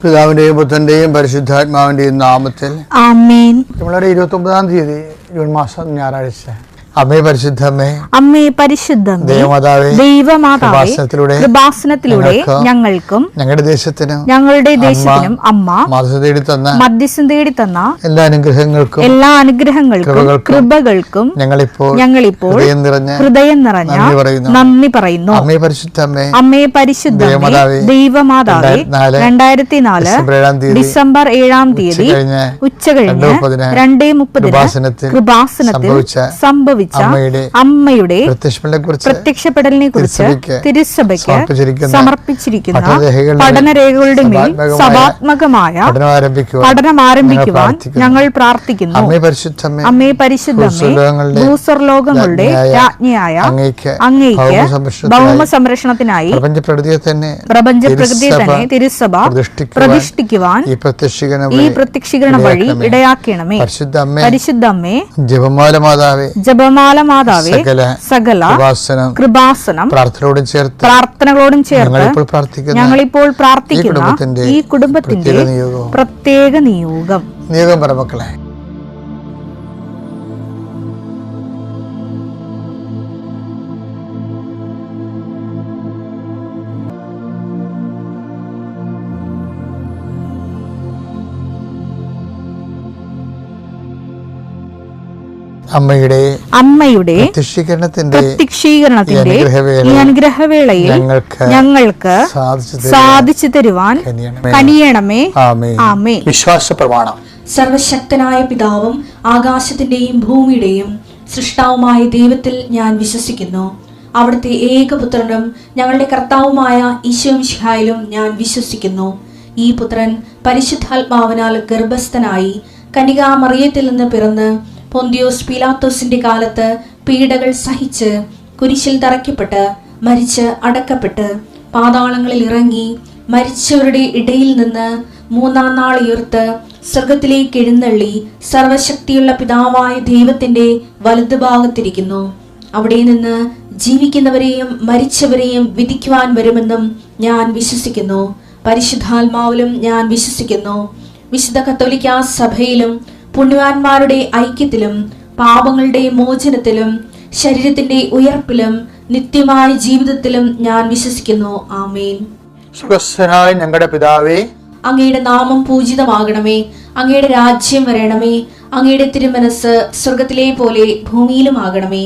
പിതാവിന്റെയും പുത്രന്റെയും പരിശുദ്ധാത്മാവിന്റെയും നാമത്തിൽ ആമേൻ. നമ്മളുടെ 29-ാം തീയതി ജൂൺ മാസം ഞായറാഴ്ച. അമ്മേ പരിശുദ്ധമ്മേ, അമ്മേ പരിശുദ്ധമേ, ദൈവമാതാവേ, കൃപാസനത്തിലൂടെ ഞങ്ങൾക്കും ഞങ്ങളുടെ ദേശത്തിനും അമ്മ മധ്യസ്ഥം തേടി തന്ന എല്ലാ അനുഗ്രഹങ്ങൾക്കും കൃപകൾക്കും ഞങ്ങളിപ്പോൾ ഹൃദയം നിറഞ്ഞ നന്ദി പറയുന്നു. അമ്മേ പരിശുദ്ധമേ, ദൈവമാതാവേ, 2004 ഡിസംബർ 7-ാം തീയതി ഉച്ചകഴിഞ്ഞ് 2:30 കൃപാസനത്തിൽ സംഭവിച്ച അമ്മയുടെ പ്രത്യക്ഷപ്പെടലിനെ കുറിച്ച് തിരുസഭയ്ക്ക് സമർപ്പിച്ചിരിക്കുന്ന പഠനരേഖകളുടെ മേൽ സഭാത്മകമായ പഠനം ആരംഭിക്കുവാൻ ഞങ്ങൾ പ്രാർത്ഥിക്കുന്നു. അമ്മേ പരിശുദ്ധമേ, ഭൂസ്വർലോകങ്ങളുടെ രാജ്ഞിയായ അങ്ങേയ്ക്ക് ഭൗമ സംരക്ഷണത്തിനായി പ്രപഞ്ചപ്രകൃതിയെ തന്നെ തിരുസഭ പ്രതിഷ്ഠിക്കുവാൻ ഈ പ്രത്യക്ഷീകരണം വഴി ഇടയാക്കണമേ. പരിശുദ്ധമ്മേ, ജപമാല മാതാവേ, സകല കൃപാസനം പ്രാർത്ഥനകളോടും ചേർത്ത് ഞങ്ങളിപ്പോൾ പ്രാർത്ഥിക്കുന്ന ഈ കുടുംബത്തിന്റെ പ്രത്യേക നിയോഗം പറമക്കളെ. അമ്മയുടെ പ്രത്യക്ഷീകരണത്തിന്റെ ഈ അനുഗ്രഹവേളയിൽ ഞങ്ങൾക്ക് സാധിച്ചു തരുവാൻ കനിയണമേ. ആമേൻ. വിശ്വാസ പ്രമാണം. സർവശക്തനായ പിതാവും ആകാശത്തിന്റെയും ഭൂമിയുടെയും സൃഷ്ടാവുമായ ദൈവത്തിൽ ഞാൻ വിശ്വസിക്കുന്നു. അവിടുത്തെ ഏകപുത്രനും ഞങ്ങളുടെ കർത്താവുമായ ഈശോമിശിഹായിലും ഞാൻ വിശ്വസിക്കുന്നു. ഈ പുത്രൻ പരിശുദ്ധാത്മാവിനാൽ ഗർഭസ്ഥനായി കന്യകാമറിയത്തിൽ നിന്ന് പിറന്ന് പൊന്തിയോസ് പീലാത്തോസിന്റെ കാലത്ത് പീഡകൾ സഹിച്ച് കുരിശിൽ തറയ്ക്കപ്പെട്ട് മരിച്ച് അടക്കപ്പെട്ട് പാതാളങ്ങളിൽ ഇറങ്ങി മരിച്ചവരുടെ ഇടയിൽ നിന്ന് 3-ാം നാൾ ഉയർത്ത് സ്വർഗത്തിലേക്ക് എഴുന്നള്ളി സർവശക്തിയുള്ള പിതാവായ ദൈവത്തിന്റെ വലതുഭാഗത്തിരിക്കുന്നു. അവിടെ നിന്ന് ജീവിക്കുന്നവരെയും മരിച്ചവരെയും വിധിക്കുവാൻ വരുമെന്നും ഞാൻ വിശ്വസിക്കുന്നു. പരിശുദ്ധാത്മാവിലും ഞാൻ വിശ്വസിക്കുന്നു. വിശുദ്ധ കത്തോലിക്കാ സഭയിലും പുണ്യവാന്മാരുടെ ഐക്യത്തിലും പാപങ്ങളുടെ മോചനത്തിലും ശരീരത്തിന്റെ ഉയർപ്പിലും നിത്യമായ ജീവിതത്തിലും ഞാൻ വിശ്വസിക്കുന്നു. ആമേൻ. സ്വർഗ്ഗസ്ഥനായ ഞങ്ങളുടെ പിതാവേ, അങ്ങയുടെ നാമം പൂജിതമാകണമേ. അങ്ങയുടെ രാജ്യം വരണമേ. അങ്ങയുടെ തിരുമനസ് സ്വർഗത്തിലെ പോലെ ഭൂമിയിലും ആകണമേ.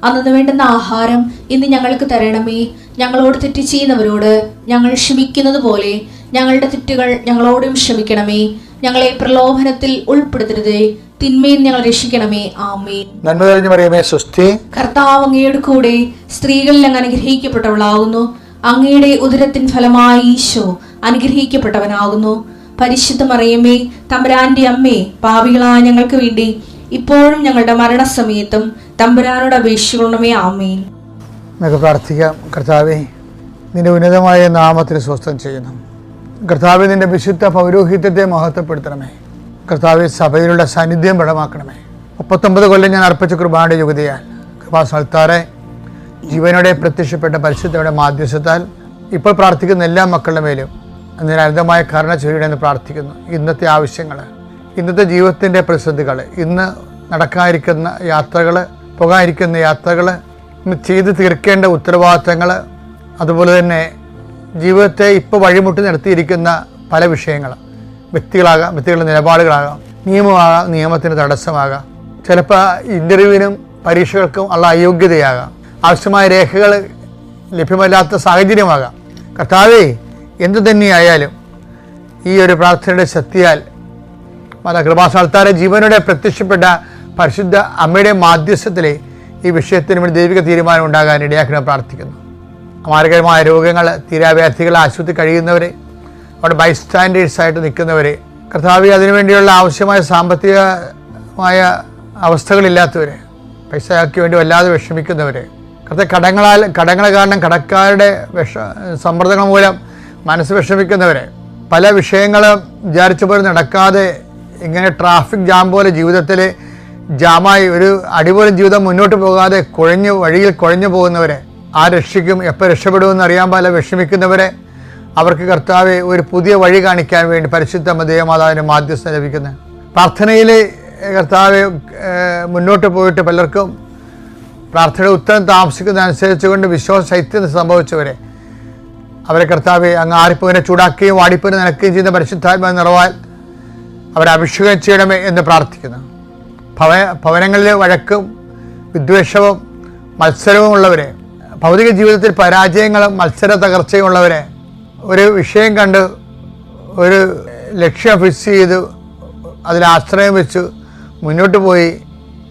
അന്നു വേണ്ടുന്ന ആഹാരം ഇന്ന് ഞങ്ങൾക്ക് തരണമേ. ഞങ്ങളോട് തെറ്റ് ചെയ്യുന്നവരോട് ഞങ്ങൾ ക്ഷമിക്കുന്നത് പോലെ ഞങ്ങളുടെ തെറ്റുകൾ ഞങ്ങളോടും ക്ഷമിക്കണമേ. ഞങ്ങളെ പ്രലോഭനത്തിൽ ഉൾപ്പെടുത്തരുതേ, തിന്മയിൽ ഞങ്ങൾ രക്ഷിക്കണമേ. ആമേൻ. നന്മ നിറഞ്ഞ മറിയമേ, സ്വസ്തി. കർത്താവ് അങ്ങയുടെ കൂടെ സ്ത്രീകളിൽ അങ്ങ് അനുഗ്രഹിക്കപ്പെട്ടവളാകുന്നു. അങ്ങയുടെ ഉദരത്തിൻ ഫലമായി ഈശോ അനുഗ്രഹിക്കപ്പെട്ടവനാകുന്നു. പരിശുദ്ധ മറിയമേ, തമ്പുരാന്റെ അമ്മേ, പാപികളായ ഞങ്ങൾക്ക് വേണ്ടി ഇപ്പോഴും ഞങ്ങളുടെ മരണസമയത്തും തമ്പുരാനോട് അപേക്ഷിക്കണമേ. ആമേൻ. നമുക്ക് പ്രാർത്ഥിക്കാം. കർത്താവേ, നിന്റെ ഉന്നതമായ നാമത്തിന് സ്വസ്ഥം ചെയ്യുന്നു. കർത്താവെ, നിന്റെ വിശുദ്ധ പൗരോഹിത്യത്തെ മഹത്വപ്പെടുത്തണമേ. കർത്താവെ, സഭയിലുള്ള സാന്നിധ്യം ബലമാക്കണമേ. 39 കൊല്ലം ഞാൻ അർപ്പിച്ച കൃപയുടെ യുഗതിയാൽ കൃപാസനത്താറെ ജീവനോടെ പ്രത്യക്ഷപ്പെട്ട പരിശുദ്ധയുടെ മാധ്യസ്ഥത്താൽ ഇപ്പോൾ പ്രാർത്ഥിക്കുന്ന എല്ലാ മക്കളുടെ മേലും അതിന് അനന്തമായ കരുണ ചൊരിയണമെന്ന് പ്രാർത്ഥിക്കുന്നു. ഇന്നത്തെ ആവശ്യങ്ങൾ, ഇന്നത്തെ ജീവിതത്തിൻ്റെ പ്രതിസന്ധികൾ, ഇന്ന് നടക്കാതിരിക്കുന്ന യാത്രകൾ, പോകാതിരിക്കുന്ന യാത്രകൾ, ഇന്ന് ചെയ്ത് തീർക്കേണ്ട ഉത്തരവാദിത്തങ്ങൾ, അതുപോലെ തന്നെ ജീവിതത്തെ ഇപ്പോൾ വഴിമുട്ടി നിർത്തിയിരിക്കുന്ന പല വിഷയങ്ങൾ, വ്യക്തികളാകാം, വ്യക്തികളുടെ നിലപാടുകളാകാം, നിയമമാകാം, നിയമത്തിന് തടസ്സമാകാം, ചിലപ്പോൾ ഇൻ്റർവ്യൂവിനും പരീക്ഷകൾക്കും ഉള്ള അയോഗ്യതയാകാം, ആവശ്യമായ രേഖകൾ ലഭ്യമല്ലാത്ത സാഹചര്യമാകാം. കർത്താവേ, എന്തു തന്നെയായാലും ഈ ഒരു പ്രാർത്ഥനയുടെ ശക്തിയാൽ കൃപാസനത്താറെ ജീവനോടെ പ്രത്യക്ഷപ്പെട്ട പരിശുദ്ധ അമ്മയുടെ മാധ്യസ്ഥത്തിലെ ഈ വിഷയത്തിന് വേണ്ടി ദൈവിക തീരുമാനം ഉണ്ടാകാൻ ഇടയാക്കണം പ്രാർത്ഥിക്കുന്നു. മാരകമായ രോഗങ്ങൾ, തീരാവ്യാധികൾ, ആശുപത്രി കഴിയുന്നവരെ, അവിടെ ബൈസ്റ്റാൻഡേഴ്സായിട്ട് നിൽക്കുന്നവരെ, കർത്താവെ, അതിനുവേണ്ടിയുള്ള ആവശ്യമായ സാമ്പത്തികമായ അവസ്ഥകളില്ലാത്തവരെ, പൈസയ്ക്ക് വേണ്ടി വല്ലാതെ വിഷമിക്കുന്നവരെ, കടങ്ങൾ കാരണം കടക്കാരുടെ സമ്മർദ്ദങ്ങൾ മൂലം മനസ്സ് വിഷമിക്കുന്നവരെ, പല വിഷയങ്ങളും വിചാരിച്ച പോലെ നടക്കാതെ ഇങ്ങനെ ട്രാഫിക് ജാം പോലെ ജീവിതത്തിൽ ജാമായി ഒരു അടിപോലും ജീവിതം മുന്നോട്ട് പോകാതെ വഴിയിൽ കുഴഞ്ഞു പോകുന്നവരെ, ആ രക്ഷിക്കും, എപ്പോൾ രക്ഷപ്പെടുമെന്ന് അറിയാൻ പോലെ വിഷമിക്കുന്നവരെ, അവർക്ക് കർത്താവെ ഒരു പുതിയ വഴി കാണിക്കാൻ വേണ്ടി പരിശുദ്ധ ദേവമാതാവിൻ്റെ മാധ്യസ്ഥം ലഭിക്കുന്നത്. പ്രാർത്ഥനയിൽ കർത്താവെ മുന്നോട്ട് പോയിട്ട് പലർക്കും പ്രാർത്ഥനയുടെ ഉത്തരം താമസിക്കുന്നതനുസരിച്ച് കൊണ്ട് വിശ്വാസ ശൈത്യം സംഭവിച്ചവരെ അവരെ കർത്താവെ അങ്ങ് ആരിപ്പുവിനെ ചൂടാക്കുകയും വാടിപ്പുവിനെ നനയ്ക്കുകയും ചെയ്യുന്ന പരിശുദ്ധാത്മാ നിറവാൽ അവരെ അഭിഷേകം ചെയ്യണമേ എന്ന് പ്രാർത്ഥിക്കുന്നു. ഭവനങ്ങളിലെ വഴക്കും വിദ്വേഷവും മത്സരവും ഉള്ളവരെ, ഭൗതിക ജീവിതത്തിൽ പരാജയങ്ങളും മത്സര തകർച്ചയും ഉള്ളവരെ, ഒരു വിഷയം കണ്ട് ഒരു ലക്ഷ്യം ഫിക്സ് ചെയ്ത് അതിലാശ്രയം വെച്ച് മുന്നോട്ട് പോയി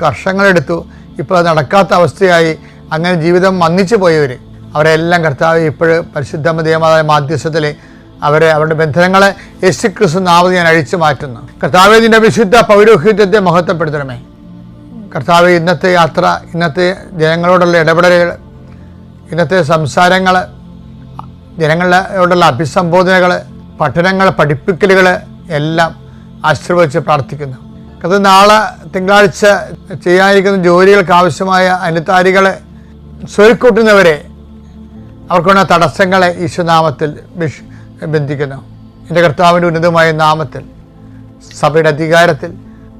വർഷങ്ങളെടുത്തു, ഇപ്പോൾ അത് നടക്കാത്ത അവസ്ഥയായി അങ്ങനെ ജീവിതം മന്ദിച്ചു പോയവർ അവരെല്ലാം കർത്താവ് ഇപ്പോൾ പരിശുദ്ധ ദേവമാതാവിന്റെ മാധ്യസ്ഥത്തിൽ അവരുടെ ബന്ധനങ്ങളെ യേശുക്രിസ്തു നാമത്തിൽ ഞാൻ അഴിച്ചു മാറ്റുന്നു. കർത്താവേ, നിന്റെ വിശുദ്ധ പൗരോഹിത്യത്തെ മഹത്വപ്പെടുത്തണമേ. കർത്താവേ, ഇന്നത്തെ യാത്ര, ഇന്നത്തെ ജനങ്ങളോടുള്ള ഇടപെടലുകൾ, ഇന്നത്തെ സംസാരങ്ങൾ, ജനങ്ങളോടുള്ള അഭിസംബോധനകൾ, പഠനങ്ങൾ, പഠിപ്പിക്കലുകൾ എല്ലാം ആശീർവദിച്ച് പ്രാർത്ഥിക്കുന്നു. അത് നാളെ തിങ്കളാഴ്ച ചെയ്യാനിരിക്കുന്ന ജോലികൾക്ക് ആവശ്യമായ അനുതാരികളെ സ്വരുക്കൂട്ടുന്നവരെ അവർക്കുള്ള തടസ്സങ്ങളെ ഈശോനാമത്തിൽ ബന്ധിക്കുന്നു. എൻ്റെ കർത്താവിൻ്റെ ഉന്നതമായ നാമത്തിൽ, സഭയുടെ അധികാരത്തിൽ,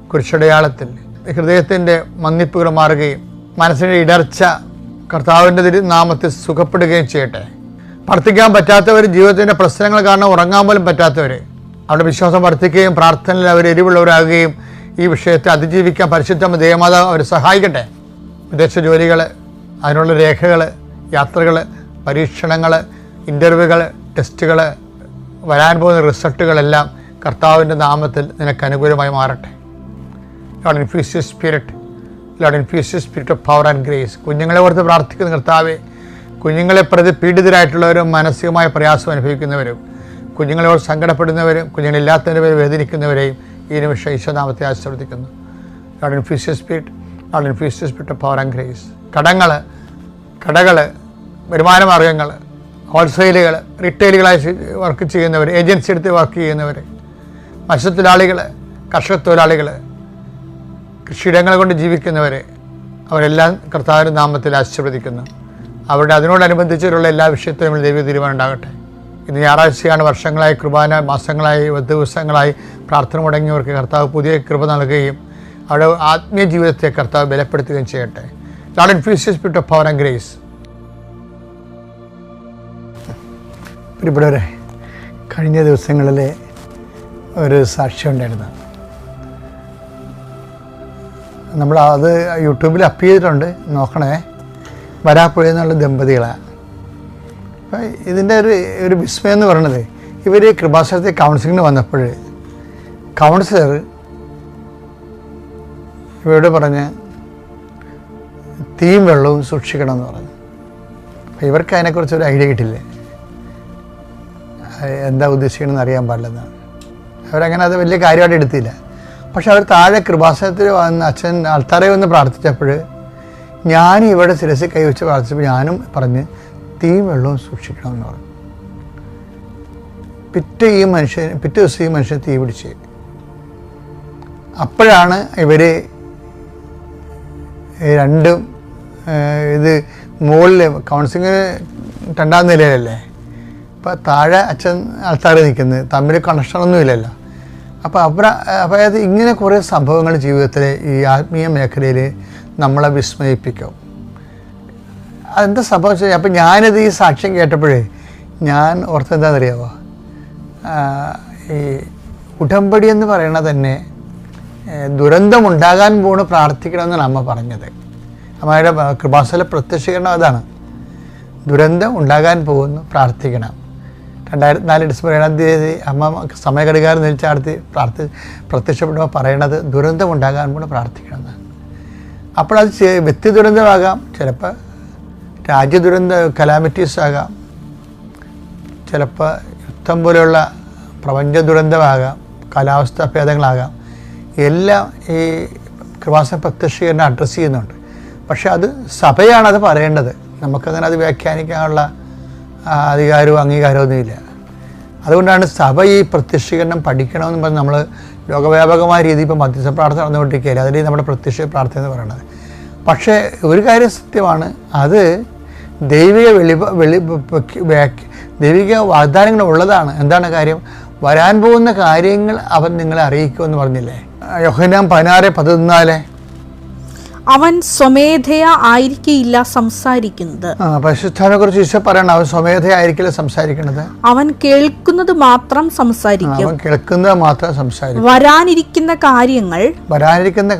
കുരിശടയാളത്തിൽ ഹൃദയത്തിൻ്റെ മന്ദിപ്പുകൾ മാറുകയും മനസ്സിൻ്റെ ഇടർച്ച കർത്താവിൻ്റെ നാമത്തിൽ സുഖപ്പെടുകയും ചെയ്യട്ടെ. പ്രാർത്ഥിക്കാൻ പറ്റാത്തവർ, ജീവിതത്തിൻ്റെ പ്രശ്നങ്ങൾ കാരണം ഉറങ്ങാൻ പോലും പറ്റാത്തവർ അവരുടെ വിശ്വാസം വർദ്ധിക്കുകയും പ്രാർത്ഥനയിൽ അവർ എരിവുള്ളവരാകുകയും ഈ വിഷയത്തെ അതിജീവിക്കാൻ പരിശുദ്ധ ദേവമാതാവ് അവരെ സഹായിക്കട്ടെ. വിദേശ ജോലികൾ, അതിനുള്ള രേഖകൾ, യാത്രകൾ, പരീക്ഷണങ്ങൾ, ഇൻ്റർവ്യൂകൾ, ടെസ്റ്റുകൾ, വരാൻ പോകുന്ന റിസൾട്ടുകളെല്ലാം കർത്താവിൻ്റെ നാമത്തിൽ നിനക്ക് അനുകൂലമായി മാറട്ടെ. Lord infuse your spirit, lord infuse your spirit of power and grace. കുഞ്ഞുങ്ങളെ ഓർത്ത് പ്രാർത്ഥിക്കുന്ന കർത്താവെ, കുഞ്ഞുങ്ങളെ പ്രതി പീഡിതരായിട്ടുള്ളവരും മാനസികമായ പ്രയാസം അനുഭവിക്കുന്നവരും കുഞ്ഞുങ്ങളോട് സങ്കടപ്പെടുന്നവരും കുഞ്ഞുങ്ങളില്ലാത്തവരെ വേദനിക്കുന്നവരെയും ഈ നിമിഷം ഈശോനാമത്തെ ആശീർവദിക്കുന്നു. Lord infuse your spirit, lord infuse your spirit of power and grace. കടകൾ, വരുമാന മാർഗങ്ങൾ, ഹോൾസെയിലുകൾ, റീറ്റെയിലുകളായി വർക്ക് ചെയ്യുന്നവർ, ഏജൻസി എടുത്ത് വർക്ക് ചെയ്യുന്നവർ, മത്സ്യത്തൊഴിലാളികൾ, കർഷക തൊഴിലാളികൾ, കൃഷിയിടങ്ങൾ കൊണ്ട് ജീവിക്കുന്നവർ അവരെല്ലാം കർത്താവിൻ്റെ നാമത്തിൽ ആശീർവദിക്കുന്നു. അവരുടെ അതിനോടനുബന്ധിച്ചുള്ള എല്ലാ വിഷയത്തിലും ദൈവ തീരുമാനം ഉണ്ടാകട്ടെ. ഇന്ന് ഞായറാഴ്ചയാണ്. വർഷങ്ങളായി കുർബാന, മാസങ്ങളായി, ദിവസങ്ങളായി പ്രാർത്ഥന മുടങ്ങിയവർക്ക് കർത്താവ് പുതിയ കൃപ നൽകുകയും അവരുടെ ആത്മീയ ജീവിതത്തെ കർത്താവ് ബലപ്പെടുത്തുകയും ചെയ്യട്ടെ. Lord infuse your spirit of power and grace. പ്രിയപ്പെട്ടവരെ, കഴിഞ്ഞ ദിവസങ്ങളിലെ ഒരു സാക്ഷ്യം ഉണ്ടായിരുന്നു. നമ്മൾ അത് യൂട്യൂബിൽ അപ്പ് ചെയ്തിട്ടുണ്ട്, നോക്കണേ. വരാപ്പുഴ എന്നുള്ള ദമ്പതികളാണ്. അപ്പം ഇതിൻ്റെ ഒരു വിസ്മയം എന്ന് പറയുന്നത്, ഇവർ കൃപാസനത്തിൽ കൗൺസിലിങ്ങിന് വന്നപ്പോൾ കൗൺസിലർ ഇവരോട് പറഞ്ഞ് തീയും വെള്ളവും സൂക്ഷിക്കണമെന്ന് പറഞ്ഞു. അപ്പം ഇവർക്ക് അതിനെക്കുറിച്ച് ഒരു ഐഡിയ കിട്ടില്ലേ, എന്താ ഉദ്ദേശിക്കണമെന്ന് അറിയാൻ പാടില്ലെന്നാണ്. അവരങ്ങനെ അത് വലിയ കാര്യമായിട്ട് എടുത്തില്ല. പക്ഷെ അവർ താഴെ കൃപാസനത്തിൽ വന്ന് അച്ഛൻ ആൾത്താരെ വന്ന് പ്രാർത്ഥിച്ചപ്പോൾ ഞാൻ ഇവിടെ ശിരസിൽ കൈവച്ച് പ്രാർത്ഥിച്ചപ്പോൾ ഞാനും പറഞ്ഞ് തീയും വെള്ളവും സൂക്ഷിക്കണമെന്ന് പറഞ്ഞു. പിറ്റേ ദിവസം ഈ മനുഷ്യൻ തീ പിടിച്ച്. അപ്പോഴാണ് ഇവർ രണ്ടും ഇത് മുകളിൽ കൗൺസിലിംഗ് 2ാം നിലയിലല്ലേ, അപ്പോൾ താഴെ അച്ഛൻ ആൾത്താർ നിൽക്കുന്നത്, തമ്മിൽ കണക്ഷനൊന്നും ഇല്ലല്ലോ. അപ്പോൾ അതായത് ഇങ്ങനെ കുറേ സംഭവങ്ങൾ ജീവിതത്തിൽ ഈ ആത്മീയ മേഖലയിൽ നമ്മളെ വിസ്മയിപ്പിക്കും. അതെന്താ സംഭവിച്ചത്? അപ്പം ഞാനിത് ഈ സാക്ഷ്യം കേട്ടപ്പോഴേ ഞാൻ ഓർത്തെന്താണെന്നറിയാമോ, ഈ ഉടമ്പടി എന്ന് പറയണത് തന്നെ ദുരന്തമുണ്ടാകാൻ പോണ് പ്രാർത്ഥിക്കണമെന്നാണ് അമ്മ പറഞ്ഞത്. അമ്മയുടെ കൃപാസന പ്രത്യക്ഷീകരണം അതാണ്. ദുരന്തം ഉണ്ടാകാൻ പോകുന്നു, പ്രാർത്ഥിക്കണം. 2004 ഡിസംബർ 7-ാം തീയതി അമ്മ സമയഘടികാരം നിശ്ചയാർത്തി പ്രത്യക്ഷപ്പെടുമ്പോൾ പറയണത് ദുരന്തമുണ്ടാകാൻ പോണ് പ്രാർത്ഥിക്കണം എന്നാണ്. അപ്പോഴത് വ്യക്തി ദുരന്തമാകാം, ചിലപ്പോൾ രാജ്യ ദുരന്ത കലാമിറ്റീസ് ആകാം, ചിലപ്പോൾ യുദ്ധം പോലെയുള്ള പ്രപഞ്ച ദുരന്തമാകാം, കാലാവസ്ഥാ ഭേദങ്ങളാകാം. എല്ലാം ഈ കൃപാസന പ്രത്യക്ഷീകരണം അഡ്രസ്സ് ചെയ്യുന്നുണ്ട്. പക്ഷെ അത് സഭയാണത് പറയേണ്ടത്. നമുക്കങ്ങനെ അത് വ്യാഖ്യാനിക്കാനുള്ള അധികാരവും അംഗീകാരമൊന്നുമില്ല. അതുകൊണ്ടാണ് സഭ ഈ പ്രത്യക്ഷീകരണം പഠിക്കണമെന്ന് പറഞ്ഞ് നമ്മൾ ലോകവ്യാപകമായ രീതിയിൽ ഇപ്പോൾ മധ്യസ്ഥ പ്രാർത്ഥന നടന്നുകൊണ്ടിരിക്കുകയില്ല. അതിൽ നമ്മുടെ പ്രത്യക്ഷ പ്രാർത്ഥന എന്ന് പറയുന്നത്. പക്ഷേ ഒരു കാര്യം സത്യമാണ്, അത് ദൈവിക ദൈവിക വാഗ്ദാനങ്ങൾ ഉള്ളതാണ്. എന്താണ് കാര്യം? വരാൻ പോകുന്ന കാര്യങ്ങൾ അവൻ നിങ്ങളെ അറിയിക്കുമെന്ന് പറഞ്ഞില്ലേ? യോഹന്നാൻ 16:14 അവൻ സ്വമേധയാ ആയിരിക്കില്ല സംസാരിക്കുന്നത്. പരിശുദ്ധാത്മാവിനെ കുറിച്ച് ഈശോ പറയണം, അവൻ സ്വമേധയാ ആയിരിക്കില്ല സംസാരിക്കുന്നത്. അവൻ കേൾക്കുന്നത് മാത്രം സംസാരിക്കും. അവൻ കേൾക്കുന്നത് മാത്രം സംസാരിക്കും. വരാനിരിക്കുന്ന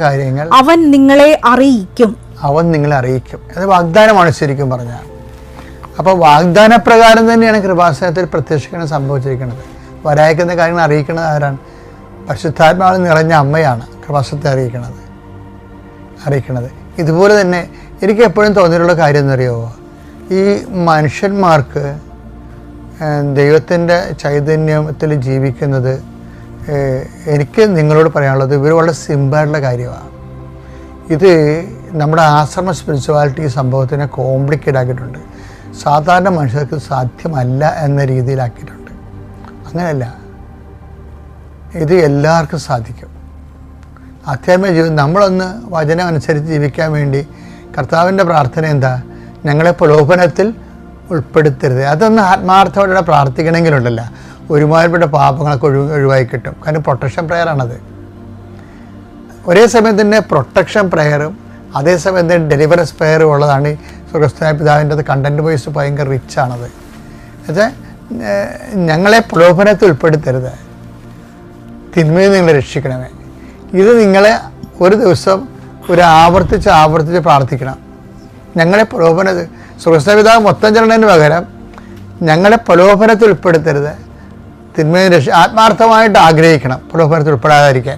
കാര്യങ്ങൾ അവൻ നിങ്ങളെ അറിയിക്കും. അത് വാഗ്ദാനമാണ് ശരിക്കും പറഞ്ഞാൽ. അപ്പോൾ വാഗ്ദാന പ്രകാരം തന്നെയാണ് കൃപാസനത്തിൽ പ്രത്യക്ഷീകരണം സംഭവിച്ചിരിക്കുന്നത്. വരാനിരിക്കുന്ന കാര്യങ്ങൾ അറിയിക്കുന്നത് ആരാണ്? പരിശുദ്ധാത്മാവിൽ നിറഞ്ഞ അമ്മയാണ് കൃപാസനത്തെ അറിയിക്കുന്നത്. ഇതുപോലെ തന്നെ എനിക്ക് എപ്പോഴും തോന്നിയിട്ടുള്ള കാര്യം എന്നറിയാമോ? ഈ മനുഷ്യന്മാർക്ക് ദൈവത്തിൻ്റെ ചൈതന്യത്തിൽ ജീവിക്കുന്നത്, എനിക്ക് നിങ്ങളോട് പറയാനുള്ളത് ഇവർ വളരെ സിമ്പിളായിട്ടുള്ള കാര്യമാണ്. ഇത് നമ്മുടെ ആശ്രമ സ്പിരിച്വാലിറ്റി സംഭവത്തിനെ കോംപ്ലിക്കേറ്റ് ആക്കിയിട്ടുണ്ട്. സാധാരണ മനുഷ്യർക്ക് സാധ്യമല്ല എന്ന രീതിയിലാക്കിയിട്ടുണ്ട്. അങ്ങനെയല്ല, ഇത് എല്ലാവർക്കും സാധിക്കും. ആധ്യാത്മിക ജീവിതം നമ്മളൊന്ന് വചനം അനുസരിച്ച് ജീവിക്കാൻ വേണ്ടി കർത്താവിൻ്റെ പ്രാർത്ഥന എന്താ? ഞങ്ങളെ പ്രലോഭനത്തിൽ ഉൾപ്പെടുത്തരുത്. അതൊന്ന് ആത്മാർത്ഥത്തോടെ പ്രാർത്ഥിക്കണമെങ്കിലുണ്ടല്ല, ഒരുമാതിരിപ്പെട്ട പാപങ്ങളൊക്കെ ഒഴിവായി കിട്ടും. കാരണം പ്രൊട്ടക്ഷൻ പ്രയറാണത്. ഒരേ സമയം തന്നെ പ്രൊട്ടക്ഷൻ പ്രയറും അതേസമയം തന്നെ ഡെലിവറൻസ് പ്രയറും ഉള്ളതാണ്. സ്വർഗ്ഗസ്ഥനായ പിതാവിൻ്റെ അത് കണ്ടൻറ്റ് വൈസ് ഭയങ്കര റിച്ചാണത്. എന്നുവെച്ചാൽ ഞങ്ങളെ പ്രലോഭനത്തിൽ ഉൾപ്പെടുത്തരുത്, തിന്മയിൽ നിങ്ങളെ രക്ഷിക്കണമേ. ഇത് നിങ്ങളെ ഒരു ദിവസം ആവർത്തിച്ച് പ്രാർത്ഥിക്കണം. ഞങ്ങളെ സ്വർഗ്ഗസ്ഥനായ പിതാവ് മൊത്തം ചെല്ലണതിന് പകരം ഞങ്ങളെ പ്രലോഭനത്തിൽ ഉൾപ്പെടുത്തരുത്, തിന്മയിൽ ആത്മാർത്ഥമായിട്ട് ആഗ്രഹിക്കണം. പ്രലോഭനത്തിൽ ഉൾപ്പെടാതിരിക്കാൻ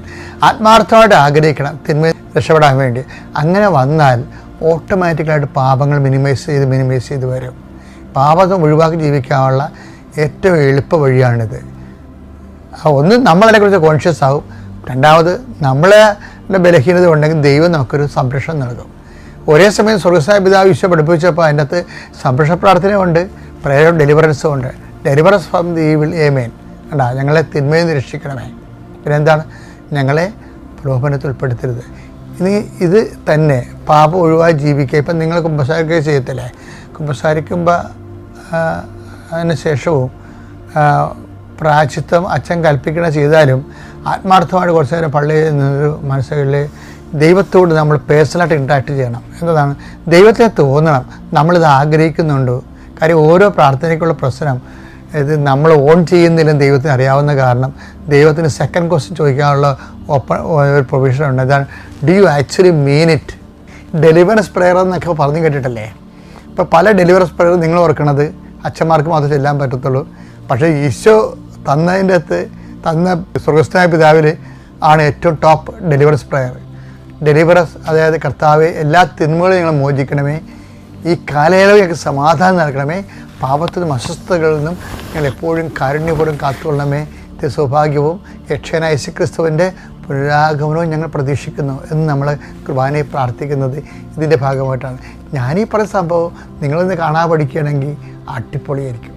ആത്മാർത്ഥമായിട്ട് ആഗ്രഹിക്കണം, തിന്മയിൽ രക്ഷപ്പെടാൻ വേണ്ടി. അങ്ങനെ വന്നാൽ ഓട്ടോമാറ്റിക്കലായിട്ട് പാപങ്ങൾ മിനിമൈസ് ചെയ്ത് വരും. പാപത്തെ ഒഴിവാക്കി ജീവിക്കാനുള്ള ഏറ്റവും എളുപ്പ വഴിയാണിത്. ഒന്ന്, നമ്മളതിനെക്കുറിച്ച് കോൺഷ്യസ് ആവും. രണ്ടാമത്, നമ്മളെ ബലഹീനത ഉണ്ടെങ്കിൽ ദൈവം നമുക്കൊരു സംരക്ഷണം നൽകും. ഒരേ സമയം സ്വർഗ്ഗസ്ഥനായ പിതാവ് ഈശോ പഠിപ്പിച്ചപ്പോൾ അതിൻ്റെ അകത്ത് സംരക്ഷണ പ്രാർത്ഥനയുണ്ട്, പ്രയർ ഓഫ് ഡെലിവറൻസും ഉണ്ട്. ഡെലിവറൻസ് ഫ്രം ദി ഈവിൾ, ആമേൻ. കണ്ടാ, ഞങ്ങളെ തിന്മയിൽ നിന്ന് രക്ഷിക്കണമേ. പിന്നെ എന്താണ്? ഞങ്ങളെ പ്രലോഭനത്തിൽ ഉൾപ്പെടുത്തരുത്. ഇനി ഇത് തന്നെ പാപം ഒഴിവായി ജീവിക്കുക. ഇപ്പം നിങ്ങൾ കുമ്പസാരിക്കുകയും ചെയ്യത്തില്ലേ? കുമ്പസാരിക്കുമ്പോൾ അതിന് ശേഷവും പ്രായശ്ചിത്തം അച്ഛൻ കൽപ്പിക്കണ ചെയ്താലും ആത്മാർത്ഥമായിട്ട് കുറച്ച് നേരം പള്ളിയിൽ നിന്നൊരു മനസ്സുകളിൽ ദൈവത്തോട് നമ്മൾ പേഴ്സണലായിട്ട് ഇൻട്രാക്ട് ചെയ്യണം. എന്നതാണ്? ദൈവത്തെ തോന്നണം നമ്മളിത് ആഗ്രഹിക്കുന്നുണ്ടോ. കാര്യം ഓരോ പ്രാർത്ഥനയ്ക്കുള്ള പ്രശ്നം ഇത് നമ്മൾ ഓൺ ചെയ്യുന്നില്ലെന്ന് ദൈവത്തിന് അറിയാവുന്ന കാരണം ദൈവത്തിന് സെക്കൻഡ് ക്വസ്റ്റ്യൻ ചോദിക്കാനുള്ള ഒരു പ്രൊവിഷൻ ഉണ്ട്. അതാണ്, do you actually mean it? Deliverance prayer എന്നൊക്കെ പറഞ്ഞു കേട്ടിട്ടല്ലേ? ഇപ്പോൾ പല ഡെലിവറൻസ് പ്രയർ നിങ്ങൾ ഓർക്കണത് അച്ഛന്മാർക്ക് മാത്രമേ ചെല്ലാൻ പറ്റത്തുള്ളൂ. പക്ഷേ ഈശോ തന്നതിൻ്റെ അകത്ത് തന്ന സ്വർഗ്ഗസ്ഥനായ പിതാവിൽ ആണ് ഏറ്റവും ടോപ്പ് ഡെലിവറൻസ് പ്രയർ. ഡെലിവറൻസ്, അതായത് കർത്താവെ, എല്ലാ തിന്മകളും ഞങ്ങൾ മോചിക്കണമേ, ഈ കാലയളവ് ഞങ്ങൾക്ക് സമാധാനം നൽകണമേ, പാപത്തിനും അസ്വസ്ഥതകളിൽ നിന്നും ഞങ്ങൾ എപ്പോഴും കാരുണ്യപൂർവ്വം കാത്തുകൊള്ളണമേ, സൗഭാഗ്യവും രക്ഷകനായ യേശുക്രിസ്തുവിൻ്റെ പുനരാഗമനവും ഞങ്ങൾ പ്രതീക്ഷിക്കുന്നു എന്ന് നമ്മൾ കുർബാനയെ പ്രാർത്ഥിക്കുന്നത് ഇതിൻ്റെ ഭാഗമായിട്ടാണ്. ഞാനീ പറഞ്ഞ സംഭവം നിങ്ങളൊന്ന് കാണാൻ പഠിക്കുകയാണെങ്കിൽ അടിപൊളിയായിരിക്കും.